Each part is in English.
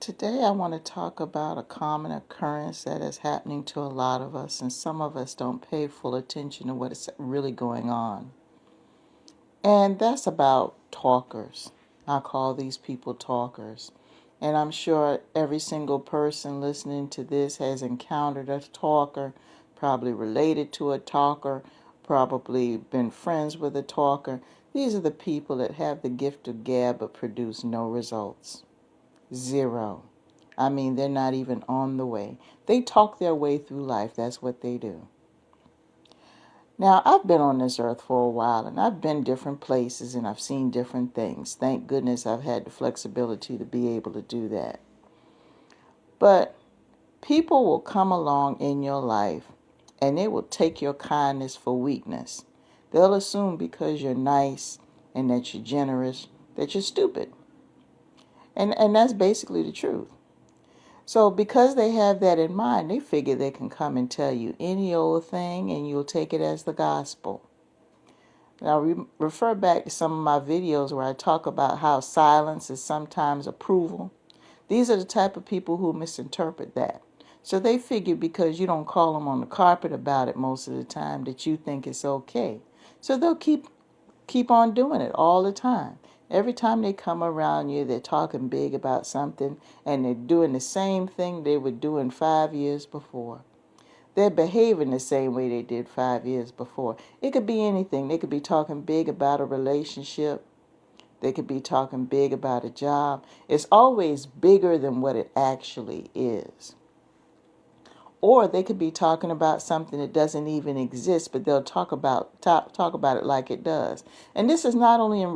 Today I want to talk about a common occurrence that is happening to a lot of us, and some of us don't pay full attention to what is really going on. And that's about talkers. I call these people talkers. And I'm sure every single person listening to this has encountered a talker, probably related to a talker, probably been friends with a talker. These are the people that have the gift of gab but produce no results. Zero. I mean, they're not even on the way. They talk their way through life. That's what they do. Now, I've been on this earth for a while, and I've been different places, and I've seen different things. Thank goodness I've had the flexibility to be able to do that. But people will come along in your life, and they will take your kindness for weakness. They'll assume because you're nice and that you're generous, that you're stupid. And that's basically the truth. So because they have that in mind, they figure they can come and tell you any old thing and you'll take it as the gospel. Now refer back to some of my videos where I talk about how silence is sometimes approval. These are the type of people who misinterpret that. So they figure because you don't call them on the carpet about it most of the time that you think it's okay. So they'll keep on doing it all the time. Every time they come around you, they're talking big about something, and they're doing the same thing they were doing 5 years before. They're behaving the same way they did 5 years before. It could be anything. They could be talking big about a relationship. They could be talking big about a job. It's always bigger than what it actually is. Or they could be talking about something that doesn't even exist, but they'll talk about it like it does. And this is not only in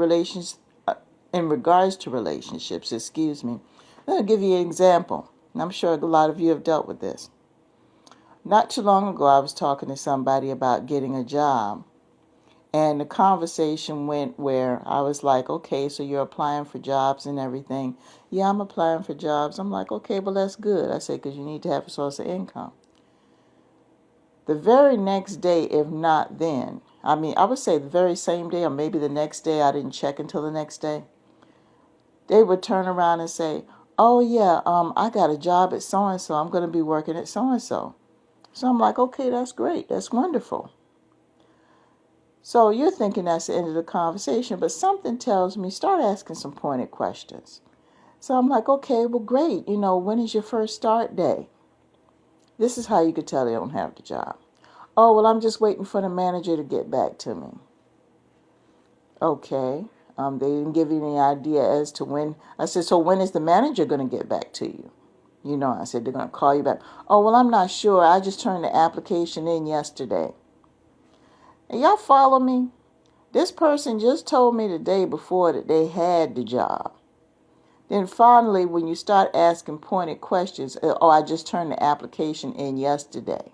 regards to relationships. Excuse me. I'll give you an example. And I'm sure a lot of you have dealt with this. Not too long ago, I was talking to somebody about getting a job. And the conversation went where I was like, okay, so you're applying for jobs and everything. Yeah, I'm applying for jobs. I'm like, okay, well, that's good. I said, because you need to have a source of income. The very next day, if not then, I would say the very same day or maybe the next day, I didn't check until the next day, they would turn around and say, oh, yeah, I got a job at so-and-so. I'm going to be working at so-and-so. So I'm like, okay, that's great. That's wonderful. So you're thinking that's the end of the conversation, but something tells me start asking some pointed questions. So I'm like, okay, well, great. When is your first start day? This is how you could tell they don't have the job. Oh, well, I'm just waiting for the manager to get back to me. Okay. They didn't give you any idea as to when. I said, so when is the manager going to get back to you? I said, they're going to call you back. Oh, well, I'm not sure. I just turned the application in yesterday. And y'all follow me? This person just told me the day before that they had the job. Then finally, when you start asking pointed questions, oh, I just turned the application in yesterday.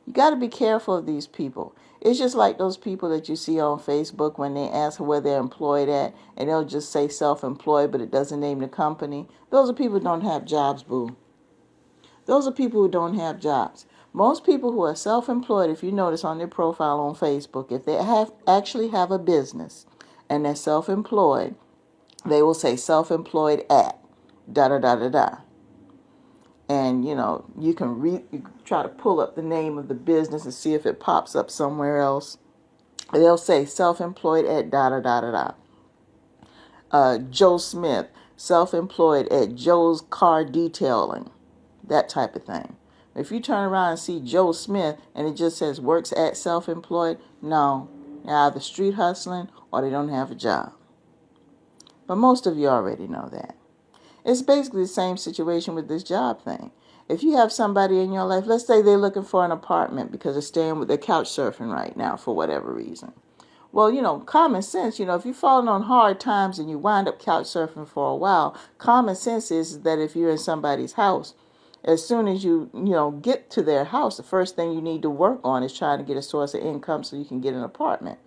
You got to be careful of these people. It's just like those people that you see on Facebook when they ask where they're employed at, and they'll just say self-employed, but it doesn't name the company. Those are people who don't have jobs, boo. Those are people who don't have jobs. Most people who are self-employed, if you notice on their profile on Facebook, if they actually have a business and they're self-employed, they will say self-employed at da-da-da-da-da. And, you can try to pull up the name of the business and see if it pops up somewhere else. They'll say self-employed at da-da-da-da-da. Joe Smith, self-employed at Joe's Car Detailing. That type of thing. If you turn around and see Joe Smith and it just says works at self-employed, no, they're either street hustling or they don't have a job. But most of you already know that. It's basically the same situation with this job thing. If you have somebody in your life, let's say they're looking for an apartment because they're couch surfing right now for whatever reason. Well, common sense, if you're falling on hard times and you wind up couch surfing for a while, common sense is that if you're in somebody's house, as soon as you get to their house, the first thing you need to work on is trying to get a source of income so you can get an apartment.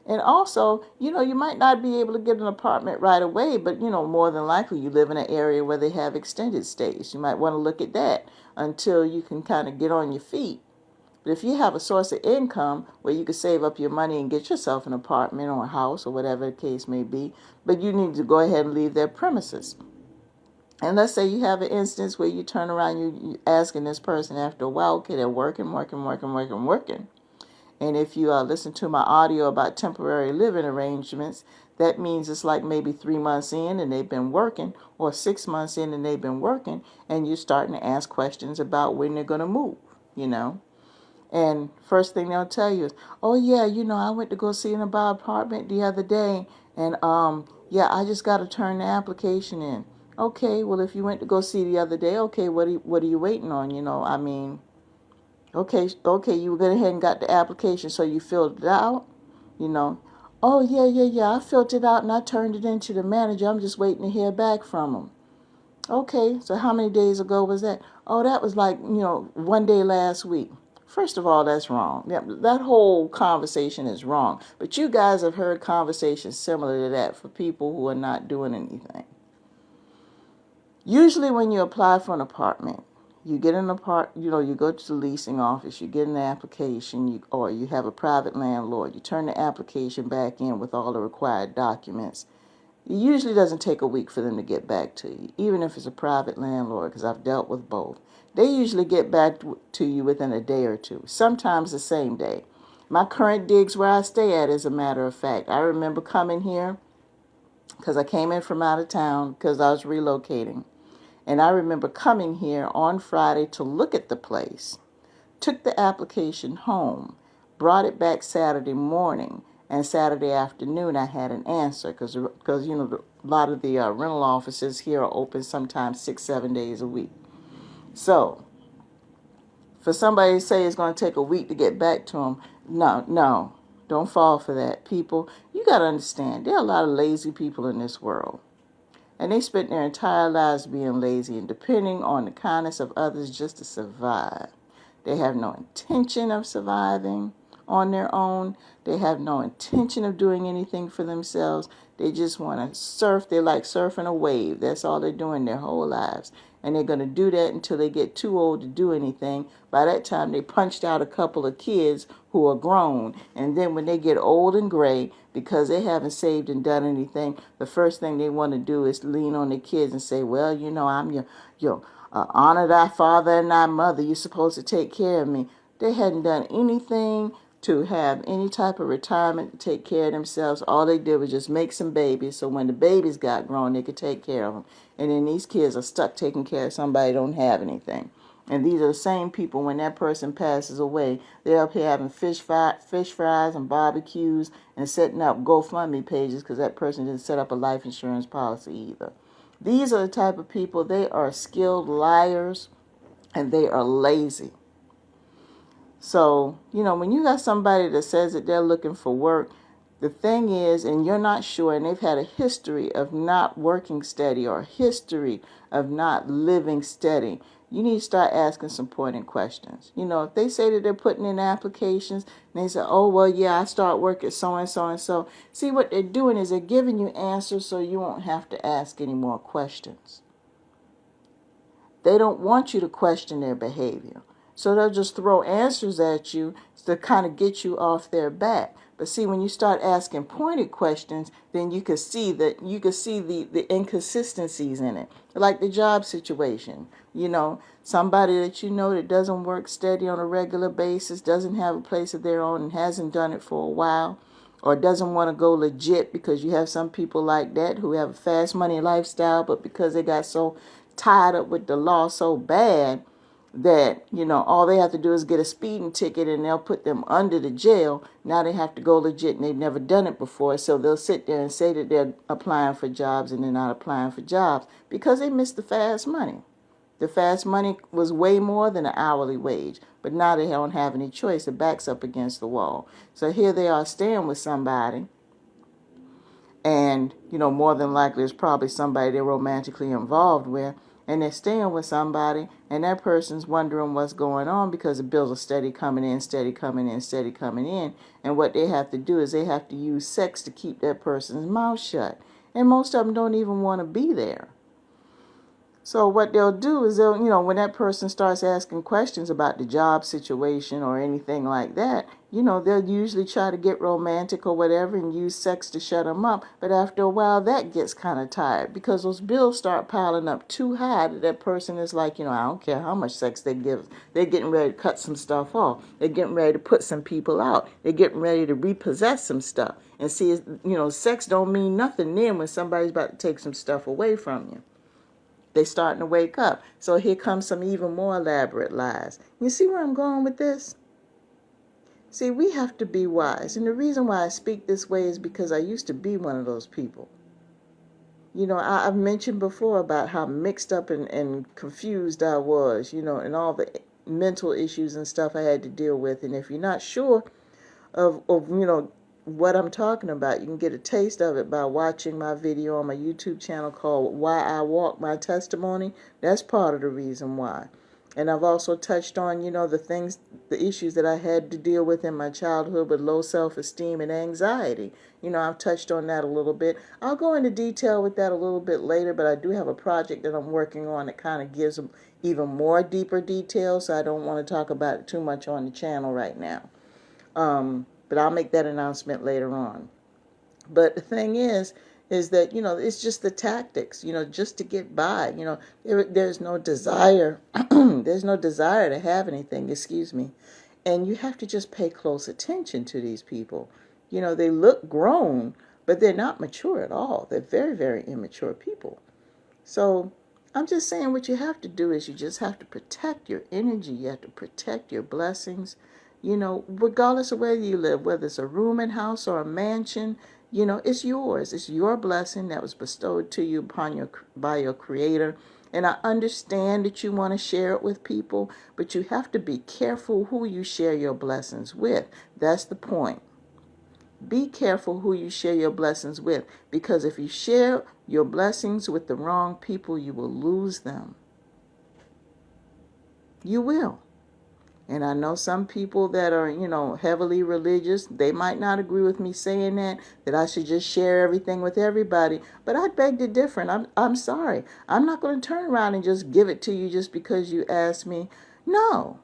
And also, you might not be able to get an apartment right away, but, more than likely you live in an area where they have extended stays. You might want to look at that until you can kind of get on your feet. But if you have a source of income where you can save up your money and get yourself an apartment or a house or whatever the case may be, but you need to go ahead and leave their premises. And let's say you have an instance where you turn around, you asking this person after a while, okay, they're working. And if you listen to my audio about temporary living arrangements, that means it's like maybe 3 months in and they've been working, or 6 months in and they've been working, and you're starting to ask questions about when they're going to move, you know. And first thing they'll tell you is, oh yeah, I went to go see an apartment the other day, and yeah, I just got to turn the application in. Okay, well if you went to go see the other day, okay, what are you waiting on? I mean, okay, you went ahead and got the application, so you filled it out, you know. Oh yeah, I filled it out and I turned it in to the manager. I'm just waiting to hear back from him. Okay, so how many days ago was that? Oh, that was like, one day last week. First of all, that's wrong. Yeah, that whole conversation is wrong. But you guys have heard conversations similar to that for people who are not doing anything. Usually when you apply for an apartment, you get an you go to the leasing office, you get an application, or you have a private landlord. You turn the application back in with all the required documents. It usually doesn't take a week for them to get back to you, even if it's a private landlord, because I've dealt with both. They usually get back to you within a day or two, sometimes the same day. My current digs where I stay at, as a matter of fact, I remember coming here because I came in from out of town because I was relocating. And I remember coming here on Friday to look at the place, took the application home, brought it back Saturday morning, and Saturday afternoon I had an answer because a lot of the rental offices here are open sometimes 6-7 days a week. So for somebody to say it's going to take a week to get back to them, no, don't fall for that, people. You got to understand, there are a lot of lazy people in this world. And they spent their entire lives being lazy and depending on the kindness of others just to survive. They have no intention of surviving on their own. They have no intention of doing anything for themselves. They just want to surf. They like surfing a wave. That's all they're doing their whole lives. And they're going to do that until they get too old to do anything. By that time, they punched out a couple of kids who are grown. And then when they get old and gray, because they haven't saved and done anything, the first thing they want to do is lean on their kids and say, well, I'm your honor thy father and thy mother. You're supposed to take care of me. They hadn't done anything to have any type of retirement to take care of themselves. All they did was just make some babies, so when the babies got grown, they could take care of them. And then these kids are stuck taking care of somebody who don't have anything. And these are the same people, when that person passes away, they're up here having fish fries and barbecues and setting up GoFundMe pages because that person didn't set up a life insurance policy either. These are the type of people, they are skilled liars and they are lazy. So, when you got somebody that says that they're looking for work, the thing is, and you're not sure, and they've had a history of not working steady or a history of not living steady, you need to start asking some pointed questions. If they say that they're putting in applications, and they say, oh, well, yeah, I start work at so and so and so. See, what they're doing is they're giving you answers so you won't have to ask any more questions. They don't want you to question their behavior. So they'll just throw answers at you to kind of get you off their back. But see, when you start asking pointed questions, then you can see the inconsistencies in it. Like the job situation. Somebody that that doesn't work steady on a regular basis, doesn't have a place of their own and hasn't done it for a while, or doesn't want to go legit, because you have some people like that who have a fast money lifestyle, but because they got so tied up with the law so bad that, all they have to do is get a speeding ticket and they'll put them under the jail. Now they have to go legit and they've never done it before. So they'll sit there and say that they're applying for jobs and they're not applying for jobs because they missed the fast money. The fast money was way more than an hourly wage, but now they don't have any choice. The back's up against the wall. So here they are staying with somebody. And, more than likely it's probably somebody they're romantically involved with. And they're staying with somebody, and that person's wondering what's going on because the bills are steady coming in. And what they have to do is they have to use sex to keep that person's mouth shut. And most of them don't even want to be there. So what they'll do is they'll, when that person starts asking questions about the job situation or anything like that, they'll usually try to get romantic or whatever and use sex to shut them up. But after a while, that gets kind of tired because those bills start piling up too high that that person is like, I don't care how much sex they give. They're getting ready to cut some stuff off. They're getting ready to put some people out. They're getting ready to repossess some stuff. And see, sex don't mean nothing then when somebody's about to take some stuff away from you. They starting to wake up. So here comes some even more elaborate lies. You see where I'm going with this? See, we have to be wise. And the reason why I speak this way is because I used to be one of those people. I've mentioned before about how mixed up and confused I was, and all the mental issues and stuff I had to deal with. And if you're not sure of what I'm talking about, you can get a taste of it by watching my video on my YouTube channel called Why I Walk My Testimony. That's part of the reason why. And I've also touched on, the issues that I had to deal with in my childhood with low self-esteem and anxiety. I've touched on that a little bit. I'll go into detail with that a little bit later, but I do have a project that I'm working on that kind of gives them even more deeper details, so I don't want to talk about it too much on the channel right now. But I'll make that announcement later on. But the thing is that, it's just the tactics, just to get by. There's no desire. There's no desire to have anything, excuse me. And you have to just pay close attention to these people. They look grown, but they're not mature at all. They're very, very immature people. So I'm just saying what you have to do is you just have to protect your energy. You have to protect your blessings. Regardless of where you live, whether it's a rooming house or a mansion, it's yours. It's your blessing that was bestowed to you by your Creator. And I understand that you want to share it with people, but you have to be careful who you share your blessings with. That's the point. Be careful who you share your blessings with, because if you share your blessings with the wrong people, you will lose them. You will. And I know some people that are, heavily religious, they might not agree with me saying that I should just share everything with everybody. But I beg to differ. I'm sorry. I'm not going to turn around and just give it to you just because you asked me. No,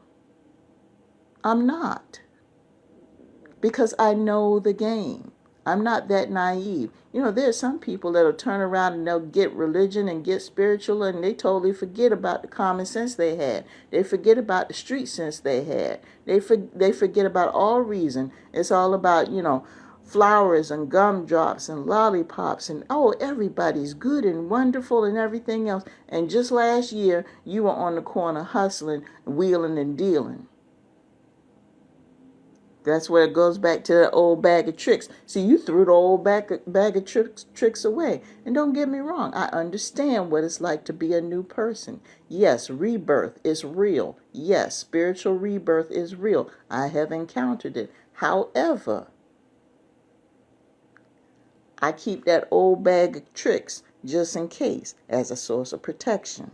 I'm not. Because I know the game. I'm not that naive. There's some people that'll turn around and they'll get religion and get spiritual and they totally forget about the common sense they had. They forget about the street sense they had. They forget about all reason. It's all about, flowers and gumdrops and lollipops and, everybody's good and wonderful and everything else. And just last year, you were on the corner hustling, wheeling and dealing. That's where it goes back to the old bag of tricks. See, you threw the old bag of tricks away. And don't get me wrong, I understand what it's like to be a new person. Yes, rebirth is real. Yes, spiritual rebirth is real. I have encountered it. However, I keep that old bag of tricks just in case as a source of protection.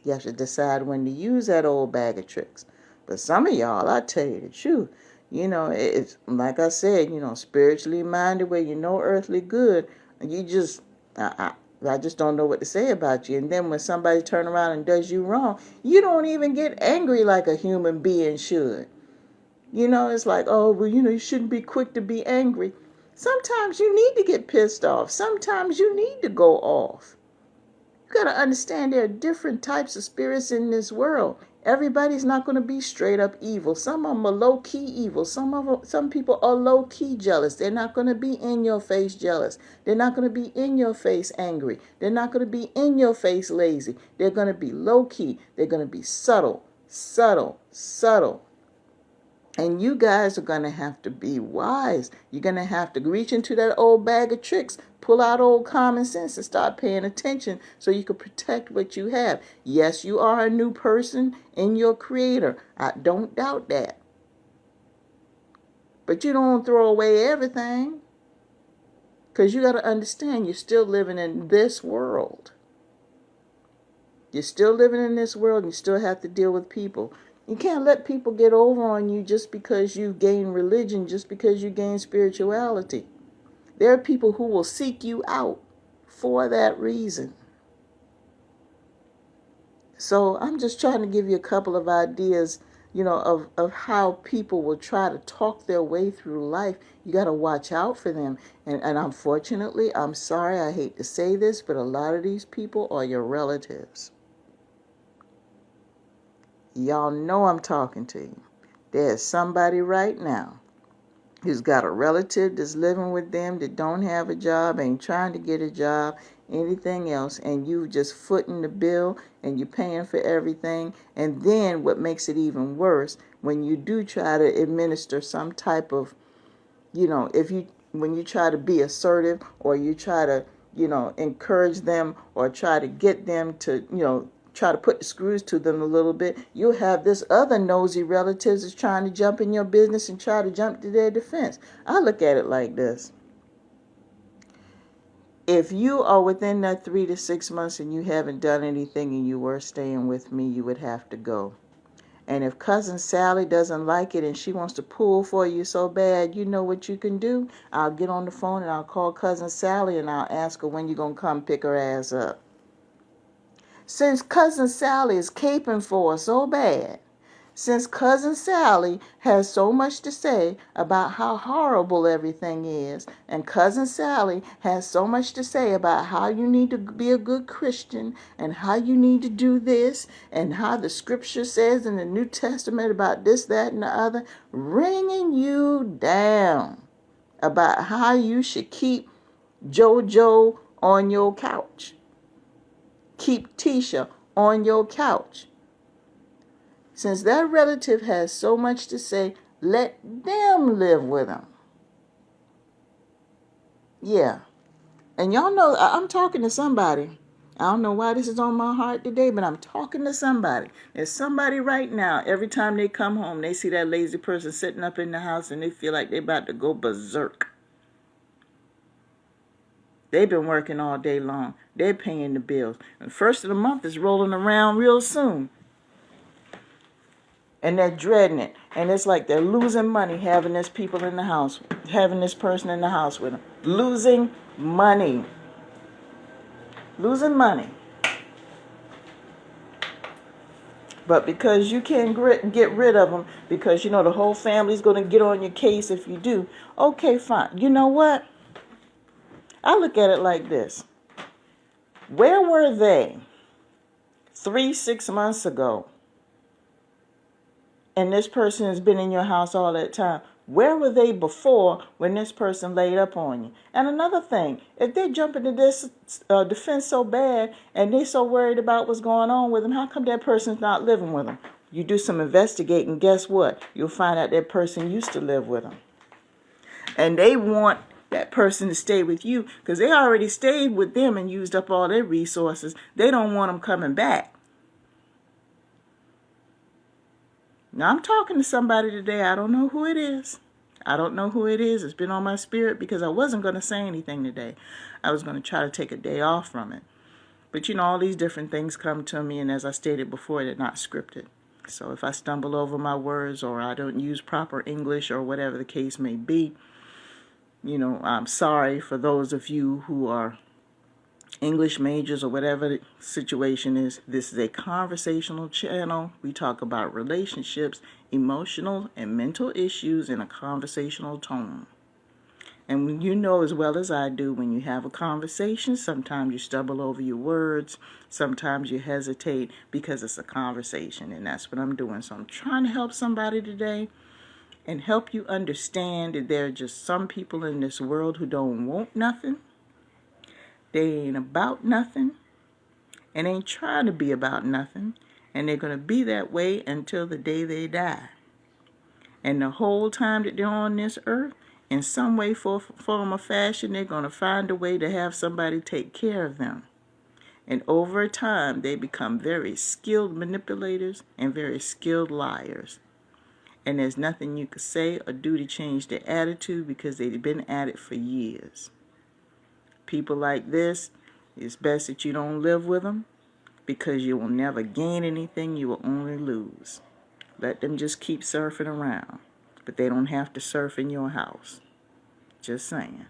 You have to decide when to use that old bag of tricks. But some of y'all, I tell you the truth, it's like I said, spiritually minded where you know earthly good. You just, I just don't know what to say about you. And then when somebody turn around and does you wrong, you don't even get angry like a human being should. It's like, oh, well, you shouldn't be quick to be angry. Sometimes you need to get pissed off. Sometimes you need to go off. You got to understand there are different types of spirits in this world. Everybody's not going to be straight up evil. Some of them are low key evil. Some people are low key jealous. They're not going to be in your face jealous. They're not going to be in your face angry. They're not going to be in your face lazy. They're going to be low key. They're going to be subtle. And you guys are going to have to be wise. You're going to have to reach into that old bag of tricks, pull out old common sense and start paying attention so you can protect what you have. Yes, you are a new person in your Creator. I don't doubt that. But you don't throw away everything, because you got to understand you're still living in this world. You're still living in this world and you still have to deal with people. You can't let people get over on you just because you gain religion, just because you gain spirituality. There are people who will seek you out for that reason. So I'm just trying to give you a couple of ideas, of how people will try to talk their way through life. You got to watch out for them. And unfortunately, I'm sorry, I hate to say this, but a lot of these people are your relatives. Y'all know I'm talking to you. There's somebody right now who's got a relative that's living with them that don't have a job, ain't trying to get a job, anything else, and you just footing the bill and you're paying for everything. And then what makes it even worse, when you do try to administer some type of, when you try to be assertive, or you try to, encourage them, or try to get them to, try to put the screws to them a little bit, you'll have this other nosy relatives that's trying to jump in your business and try to jump to their defense. I look at it like this. If you are within that 3 to 6 months and you haven't done anything and you were staying with me, you would have to go. And if Cousin Sally doesn't like it and she wants to pull for you so bad, you know what you can do? I'll get on the phone and I'll call Cousin Sally and I'll ask her when you're going to come pick her ass up. Since Cousin Sally is caping for her so bad, since Cousin Sally has so much to say about how horrible everything is, and Cousin Sally has so much to say about how you need to be a good Christian, and how you need to do this, and how the scripture says in the New Testament about this, that, and the other, ringing you down about how you should keep JoJo on your couch. Keep Tisha on your couch. Since that relative has so much to say, let them live with him. Yeah. And y'all know I'm talking to somebody. I don't know why this is on my heart today, but I'm talking to somebody. There's somebody right now, every time they come home, they see that lazy person sitting up in the house and they feel like they're about to go berserk. They've been working all day long. They're paying the bills. And the first of the month is rolling around real soon. And they're dreading it. And it's like they're losing money having this people in the house, having this person in the house with them. Losing money. Losing money. But because you can't get rid of them, because you know the whole family's going to get on your case if you do, okay, fine. You know what? I look at it like this. Where were they 3-6 months ago? And this person has been in your house all that time. Where were they before when this person laid up on you? And another thing, if they jump into this defense so bad and they're so worried about what's going on with them, how come that person's not living with them? You do some investigating, guess what? You'll find out that person used to live with them. And they want that person to stay with you because they already stayed with them and used up all their resources. They don't want them coming back. Now, I'm talking to somebody today. I don't know who it is. I don't know who it is. It's been on my spirit because I wasn't going to say anything today. I was going to try to take a day off from it. But, all these different things come to me, and as I stated before, they're not scripted. So if I stumble over my words or I don't use proper English or whatever the case may be, I'm sorry for those of you who are English majors or whatever the situation is. This is a conversational channel. We talk about relationships, emotional and mental issues in a conversational tone. And when you know as well as I do, when you have a conversation, sometimes you stumble over your words, sometimes you hesitate because it's a conversation, and that's what I'm doing. So I'm trying to help somebody today and help you understand that there are just some people in this world who don't want nothing. They ain't about nothing and ain't trying to be about nothing, and they're going to be that way until the day they die. And the whole time that they're on this earth, in some way, form, or fashion, they're going to find a way to have somebody take care of them. And over time, they become very skilled manipulators and very skilled liars. And there's nothing you could say or do to change their attitude because they've been at it for years. People like this, it's best that you don't live with them because you will never gain anything, you will only lose. Let them just keep surfing around, but they don't have to surf in your house. Just saying.